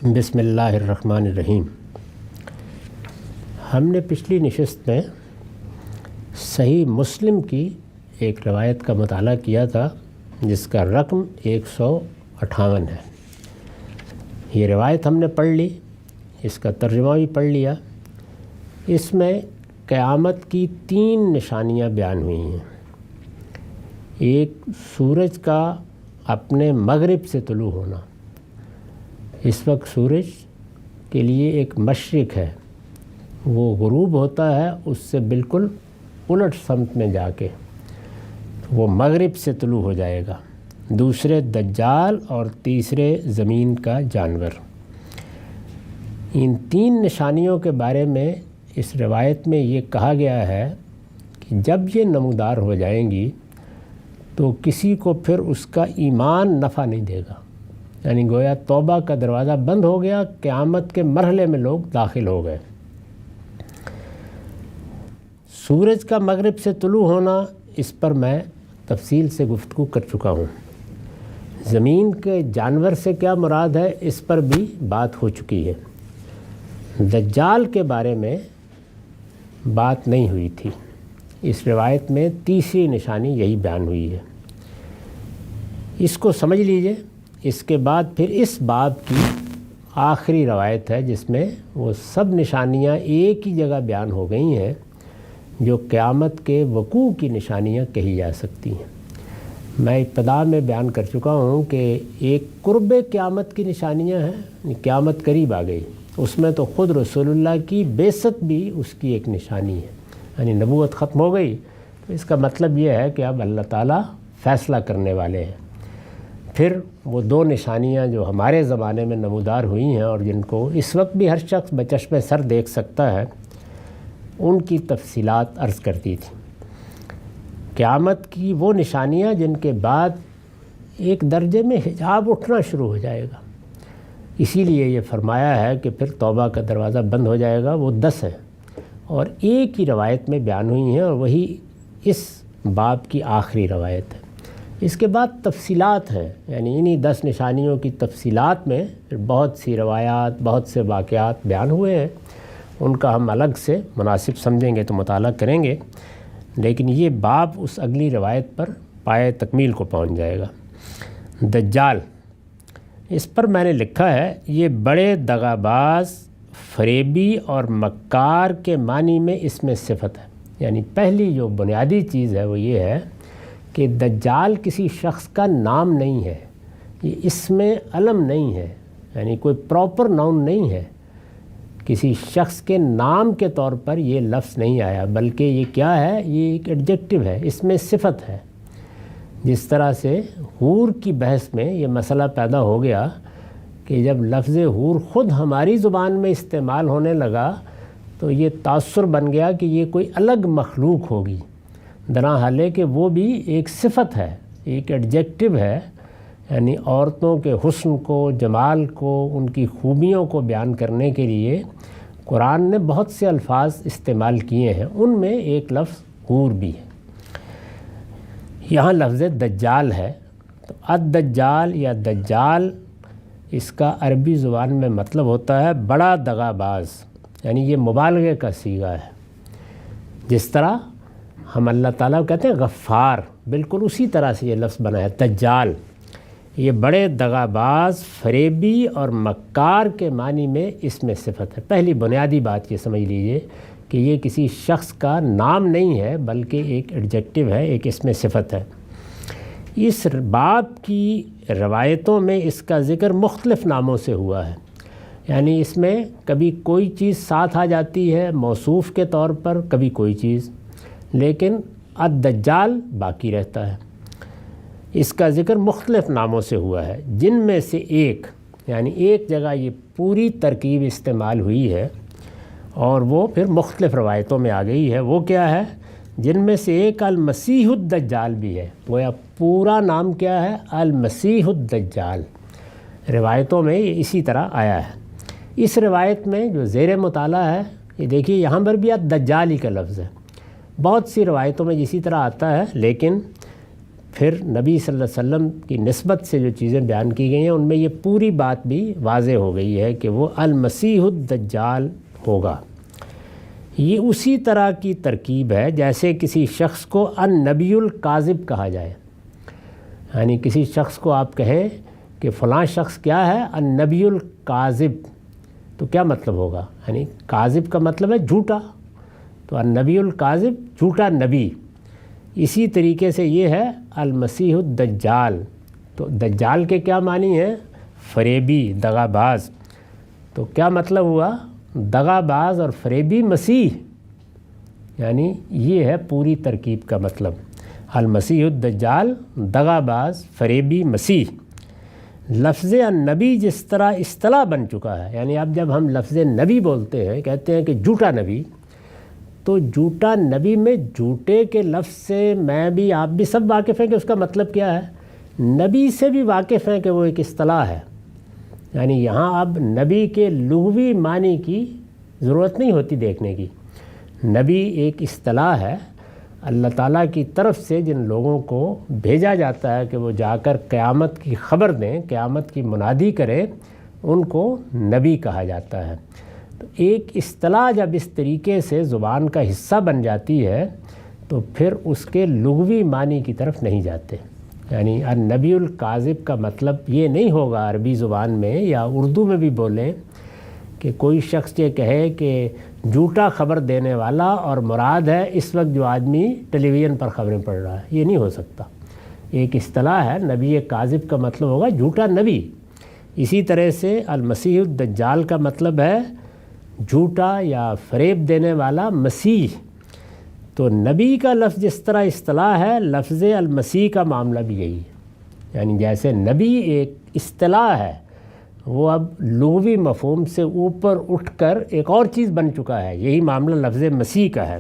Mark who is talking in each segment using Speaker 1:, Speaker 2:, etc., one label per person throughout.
Speaker 1: بسم اللہ الرحمن الرحیم۔ ہم نے پچھلی نشست میں صحیح مسلم کی ایک روایت کا مطالعہ کیا تھا جس کا رقم 158 ہے۔ یہ روایت ہم نے پڑھ لی، اس کا ترجمہ بھی پڑھ لیا۔ اس میں قیامت کی 3 نشانیاں بیان ہوئی ہیں۔ ایک سورج کا اپنے مغرب سے طلوع ہونا۔ اس وقت سورج کے لیے ایک مشرق ہے، وہ غروب ہوتا ہے اس سے بالکل الٹ سمت میں جا کے، وہ مغرب سے طلوع ہو جائے گا۔ دوسرے دجال اور تیسرے زمین کا جانور۔ ان 3 نشانیوں کے بارے میں اس روایت میں یہ کہا گیا ہے کہ جب یہ نمودار ہو جائیں گی تو کسی کو پھر اس کا ایمان نفع نہیں دے گا، یعنی گویا توبہ کا دروازہ بند ہو گیا، قیامت کے مرحلے میں لوگ داخل ہو گئے۔ سورج کا مغرب سے طلوع ہونا، اس پر میں تفصیل سے گفتگو کر چکا ہوں۔ زمین کے جانور سے کیا مراد ہے، اس پر بھی بات ہو چکی ہے۔ دجال کے بارے میں بات نہیں ہوئی تھی۔ اس روایت میں تیسری نشانی یہی بیان ہوئی ہے۔ اس کو سمجھ لیجئے۔ اس کے بعد پھر اس باب کی آخری روایت ہے جس میں وہ سب نشانیاں ایک ہی جگہ بیان ہو گئی ہیں جو قیامت کے وقوع کی نشانیاں کہی جا سکتی ہیں۔ میں ابتدا میں بیان کر چکا ہوں کہ ایک قرب قیامت کی نشانیاں ہیں، قیامت قریب آ گئی، اس میں تو خود رسول اللہ کی بعثت بھی اس کی ایک نشانی ہے، یعنی نبوت ختم ہو گئی، تو اس کا مطلب یہ ہے کہ اب اللہ تعالیٰ فیصلہ کرنے والے ہیں۔ پھر وہ 2 نشانیاں جو ہمارے زمانے میں نمودار ہوئی ہیں اور جن کو اس وقت بھی ہر شخص بچشمِ سر دیکھ سکتا ہے، ان کی تفصیلات عرض کرتی تھی۔ قیامت کی وہ نشانیاں جن کے بعد ایک درجے میں حجاب اٹھنا شروع ہو جائے گا، اسی لیے یہ فرمایا ہے کہ پھر توبہ کا دروازہ بند ہو جائے گا۔ وہ 10 ہیں اور ایک ہی روایت میں بیان ہوئی ہیں اور وہی اس باب کی آخری روایت ہے۔ اس کے بعد تفصیلات ہیں، یعنی انہی 10 نشانیوں کی تفصیلات میں بہت سی روایات، بہت سے واقعات بیان ہوئے ہیں۔ ان کا ہم الگ سے مناسب سمجھیں گے تو مطالعہ کریں گے، لیکن یہ باب اس اگلی روایت پر پائے تکمیل کو پہنچ جائے گا۔ دجال، اس پر میں نے لکھا ہے، یہ بڑے دغاباز، فریبی اور مکار کے معنی میں اس میں صفت ہے۔ یعنی پہلی جو بنیادی چیز ہے وہ یہ ہے کہ دجال کسی شخص کا نام نہیں ہے، یہ اسم علم نہیں ہے، یعنی کوئی پراپر ناؤن نہیں ہے، کسی شخص کے نام کے طور پر یہ لفظ نہیں آیا، بلکہ یہ کیا ہے، یہ ایک ایڈجیکٹو ہے، اس میں صفت ہے۔ جس طرح سے حور کی بحث میں یہ مسئلہ پیدا ہو گیا کہ جب لفظ حور خود ہماری زبان میں استعمال ہونے لگا تو یہ تاثر بن گیا کہ یہ کوئی الگ مخلوق ہوگی، درحالے کہ وہ بھی ایک صفت ہے، ایک ایڈجیکٹو ہے، یعنی عورتوں کے حسن کو، جمال کو، ان کی خوبیوں کو بیان کرنے کے لیے قرآن نے بہت سے الفاظ استعمال کیے ہیں، ان میں ایک لفظ حور بھی ہے۔ یہاں لفظ دجال ہے، تو الدجال یا دجال، اس کا عربی زبان میں مطلب ہوتا ہے بڑا دغاباز، یعنی یہ مبالغے کا صیغہ ہے۔ جس طرح ہم اللہ تعالیٰ کو کہتے ہیں غفار، بالکل اسی طرح سے یہ لفظ بنا ہے دجال۔ یہ بڑے دغاباز، فریبی اور مکار کے معنی میں اس میں صفت ہے۔ پہلی بنیادی بات یہ سمجھ لیجئے کہ یہ کسی شخص کا نام نہیں ہے بلکہ ایک ایڈجیکٹو ہے، ایک اس میں صفت ہے۔ اس باب کی روایتوں میں اس کا ذکر مختلف ناموں سے ہوا ہے، یعنی اس میں کبھی کوئی چیز ساتھ آ جاتی ہے موصوف کے طور پر، کبھی کوئی چیز، لیکن الدجال باقی رہتا ہے۔ اس کا ذکر مختلف ناموں سے ہوا ہے، جن میں سے ایک، یعنی ایک جگہ یہ پوری ترکیب استعمال ہوئی ہے اور وہ پھر مختلف روایتوں میں آ گئی ہے۔ وہ کیا ہے؟ جن میں سے ایک المسیح الدجال بھی ہے۔ گویا پورا نام کیا ہے؟ المسیح الدجال۔ روایتوں میں یہ اسی طرح آیا ہے۔ اس روایت میں جو زیر مطالعہ ہے، یہ دیکھیے یہاں پر بھی الدجال ہی کا لفظ ہے۔ بہت سی روایتوں میں اسی طرح آتا ہے، لیکن پھر نبی صلی اللہ علیہ وسلم کی نسبت سے جو چیزیں بیان کی گئی ہیں ان میں یہ پوری بات بھی واضح ہو گئی ہے کہ وہ المسیح الدجال ہوگا۔ یہ اسی طرح کی ترکیب ہے جیسے کسی شخص کو النبی الکاذب کہا جائے، یعنی کسی شخص کو آپ کہیں کہ فلاں شخص کیا ہے، النبی الکاذب، تو کیا مطلب ہوگا؟ یعنی کاذب کا مطلب ہے جھوٹا، تو النبی الکاذب جھوٹا نبی۔ اسی طریقے سے یہ ہے المسیح الدجال، تو دجال کے کیا معنی ہیں؟ فریبی، دغا باز، تو کیا مطلب ہوا؟ دغا باز اور فریبی مسیح، یعنی یہ ہے پوری ترکیب کا مطلب، المسیح الدجال، دغا باز، فریبی مسیح۔ لفظ النبی جس طرح اصطلاح بن چکا ہے، یعنی اب جب ہم لفظ نبی بولتے ہیں، کہتے ہیں کہ جھوٹا نبی، تو جھوٹا نبی میں جھوٹے کے لفظ سے میں بھی آپ بھی سب واقف ہیں کہ اس کا مطلب کیا ہے، نبی سے بھی واقف ہیں کہ وہ ایک اصطلاح ہے، یعنی یہاں اب نبی کے لغوی معنی کی ضرورت نہیں ہوتی دیکھنے کی۔ نبی ایک اصطلاح ہے اللہ تعالیٰ کی طرف سے جن لوگوں کو بھیجا جاتا ہے کہ وہ جا کر قیامت کی خبر دیں، قیامت کی منادی کریں، ان کو نبی کہا جاتا ہے۔ تو ایک اصطلاح جب اس طریقے سے زبان کا حصہ بن جاتی ہے تو پھر اس کے لغوی معنی کی طرف نہیں جاتے، یعنی النبی الکاذب کا مطلب یہ نہیں ہوگا عربی زبان میں یا اردو میں بھی بولیں کہ کوئی شخص یہ کہے کہ جھوٹا خبر دینے والا اور مراد ہے اس وقت جو آدمی ٹیلی ویژن پر خبریں پڑھ رہا ہے، یہ نہیں ہو سکتا۔ ایک اصطلاح ہے، نبی کاذب کا مطلب ہوگا جھوٹا نبی۔ اسی طرح سے المسیح الدجال کا مطلب ہے جھوٹا یا فریب دینے والا مسیح۔ تو نبی کا لفظ جس طرح اصطلاح ہے، لفظ المسیح کا معاملہ بھی یہی ہے، یعنی جیسے نبی ایک اصطلاح ہے، وہ اب لغوی مفہوم سے اوپر اٹھ کر ایک اور چیز بن چکا ہے، یہی معاملہ لفظ مسیح کا ہے۔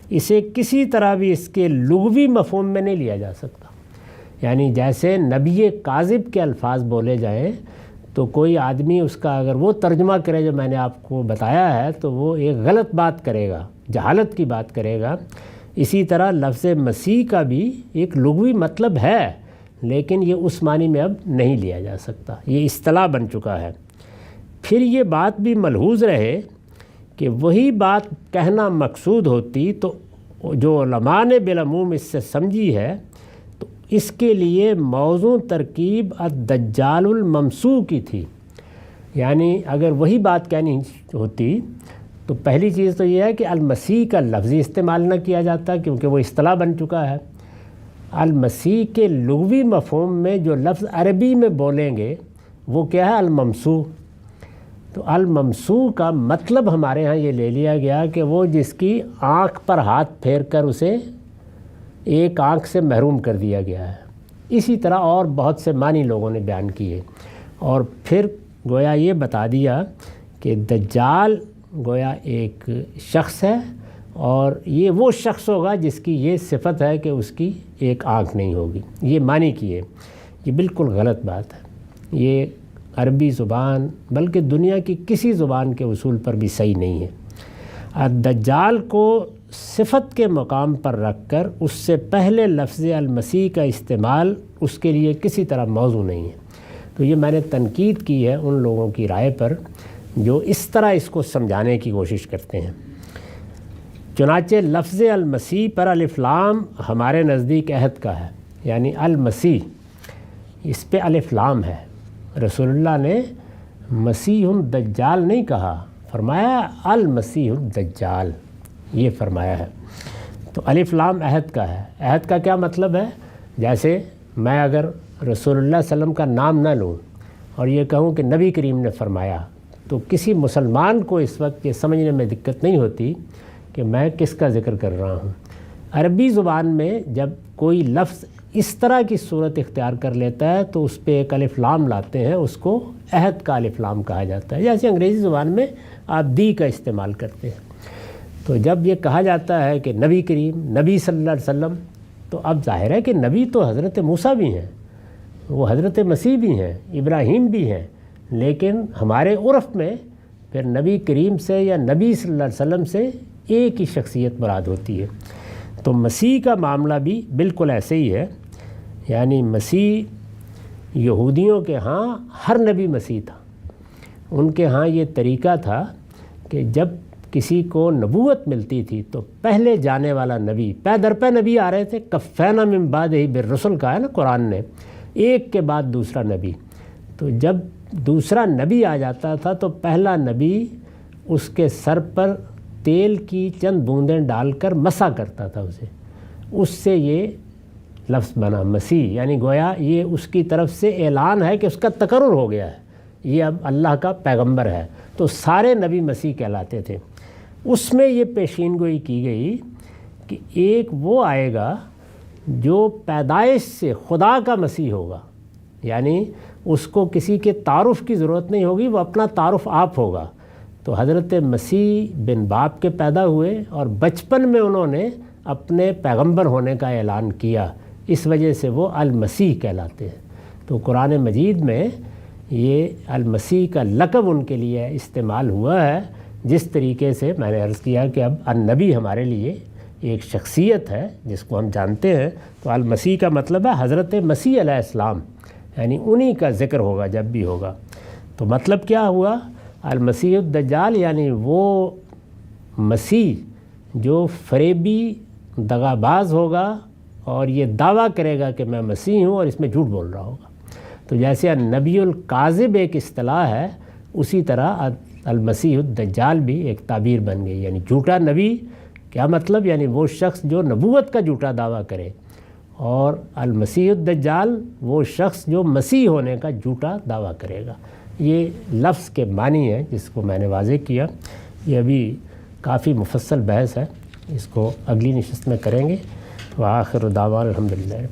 Speaker 1: اسے کسی طرح بھی اس کے لغوی مفہوم میں نہیں لیا جا سکتا، یعنی جیسے نبی کاذب کے الفاظ بولے جائیں تو کوئی آدمی اس کا اگر وہ ترجمہ کرے جو میں نے آپ کو بتایا ہے تو وہ ایک غلط بات کرے گا، جہالت کی بات کرے گا۔ اسی طرح لفظ مسیح کا بھی ایک لغوی مطلب ہے، لیکن یہ اس معنی میں اب نہیں لیا جا سکتا، یہ اصطلاح بن چکا ہے۔ پھر یہ بات بھی ملحوظ رہے کہ وہی بات کہنا مقصود ہوتی تو جو علماء نے بالعموم اس سے سمجھی ہے تو اس کے لیے موضوع ترکیب الدجال الممسوح کی تھی، یعنی اگر وہی بات کہنی ہوتی تو پہلی چیز تو یہ ہے کہ المسیح کا لفظی استعمال نہ کیا جاتا کیونکہ وہ اصطلاح بن چکا ہے۔ المسیح کے لغوی مفہوم میں جو لفظ عربی میں بولیں گے وہ کیا ہے؟ الممسوح۔ تو الممسوح کا مطلب ہمارے ہاں یہ لے لیا گیا کہ وہ جس کی آنکھ پر ہاتھ پھیر کر اسے ایک آنکھ سے محروم کر دیا گیا ہے۔ اسی طرح اور بہت سے معنی لوگوں نے بیان کیے، اور پھر گویا یہ بتا دیا کہ دجال گویا ایک شخص ہے اور یہ وہ شخص ہوگا جس کی یہ صفت ہے کہ اس کی ایک آنکھ نہیں ہوگی، یہ معنی کیے۔ یہ بالکل غلط بات ہے، یہ عربی زبان بلکہ دنیا کی کسی زبان کے اصول پر بھی صحیح نہیں ہے۔ الدجال کو صفت کے مقام پر رکھ کر اس سے پہلے لفظ المسیح کا استعمال اس کے لیے کسی طرح موضوع نہیں ہے۔ تو یہ میں نے تنقید کی ہے ان لوگوں کی رائے پر جو اس طرح اس کو سمجھانے کی کوشش کرتے ہیں۔ چنانچہ لفظ المسیح پر الف لام ہمارے نزدیک عہد کا ہے، یعنی المسیح اس پہ الف لام ہے۔ رسول اللہ نے مسیح الدجال نہیں کہا، فرمایا المسیح الدجال، یہ فرمایا ہے۔ تو الف لام عہد کا ہے۔ عہد کا کیا مطلب ہے؟ جیسے میں اگر رسول اللہ صلی اللہ علیہ وسلم کا نام نہ لوں اور یہ کہوں کہ نبی کریم نے فرمایا، تو کسی مسلمان کو اس وقت یہ سمجھنے میں دقت نہیں ہوتی کہ میں کس کا ذکر کر رہا ہوں۔ عربی زبان میں جب کوئی لفظ اس طرح کی صورت اختیار کر لیتا ہے تو اس پہ ایک الف لام لاتے ہیں، اس کو عہد کا الف لام کہا جاتا ہے، جیسے انگریزی زبان میں آپ دی کا استعمال کرتے ہیں۔ تو جب یہ کہا جاتا ہے کہ نبی کریم، نبی صلی اللہ علیہ وسلم، تو اب ظاہر ہے کہ نبی تو حضرت موسیٰ بھی ہیں، وہ حضرت مسیح بھی ہیں، ابراہیم بھی ہیں، لیکن ہمارے عرف میں پھر نبی کریم سے یا نبی صلی اللہ علیہ وسلم سے ایک ہی شخصیت مراد ہوتی ہے۔ تو مسیح کا معاملہ بھی بالکل ایسے ہی ہے۔ یعنی مسیح یہودیوں کے ہاں ہر نبی مسیح تھا. ان کے ہاں یہ طریقہ تھا کہ جب کسی کو نبوت ملتی تھی تو پہلے جانے والا نبی پے در پے نبی آ رہے تھے. کفینا من بعدہ بالرسل کہا ہے نا قرآن نے، ایک کے بعد دوسرا نبی. تو جب دوسرا نبی آ جاتا تھا تو پہلا نبی اس کے سر پر تیل کی چند بوندیں ڈال کر مسا کرتا تھا اسے. اس سے یہ لفظ بنا مسیح، یعنی گویا یہ اس کی طرف سے اعلان ہے کہ اس کا تقرر ہو گیا ہے، یہ اب اللہ کا پیغمبر ہے. تو سارے نبی مسیح کہلاتے تھے. اس میں یہ پیشین گوئی کی گئی کہ ایک وہ آئے گا جو پیدائش سے خدا کا مسیح ہوگا، یعنی اس کو کسی کے تعارف کی ضرورت نہیں ہوگی، وہ اپنا تعارف آپ ہوگا. تو حضرت مسیح بن باپ کے پیدا ہوئے اور بچپن میں انہوں نے اپنے پیغمبر ہونے کا اعلان کیا، اس وجہ سے وہ المسیح کہلاتے ہیں. تو قرآن مجید میں یہ المسیح کا لقب ان کے لیے استعمال ہوا ہے. جس طریقے سے میں نے عرض کیا کہ اب النبی ہمارے لیے ایک شخصیت ہے جس کو ہم جانتے ہیں، تو المسیح کا مطلب ہے حضرت مسیح علیہ السلام، یعنی انہی کا ذکر ہوگا جب بھی ہوگا. تو مطلب کیا ہوا؟ المسیح الدجال یعنی وہ مسیح جو فریبی دغاباز ہوگا اور یہ دعویٰ کرے گا کہ میں مسیح ہوں اور اس میں جھوٹ بول رہا ہوگا. تو جیسے النبی الکاذب ایک اصطلاح ہے، اسی طرح المسیح الدجال بھی ایک تعبیر بن گئی. یعنی جھوٹا نبی کیا مطلب؟ یعنی وہ شخص جو نبوت کا جھوٹا دعویٰ کرے، اور المسیح الدجال وہ شخص جو مسیح ہونے کا جھوٹا دعویٰ کرے گا. یہ لفظ کے معنی ہے جس کو میں نے واضح کیا. یہ ابھی کافی مفصل بحث ہے، اس کو اگلی نشست میں کریں گے. وآخر دعوانا الحمدللہ.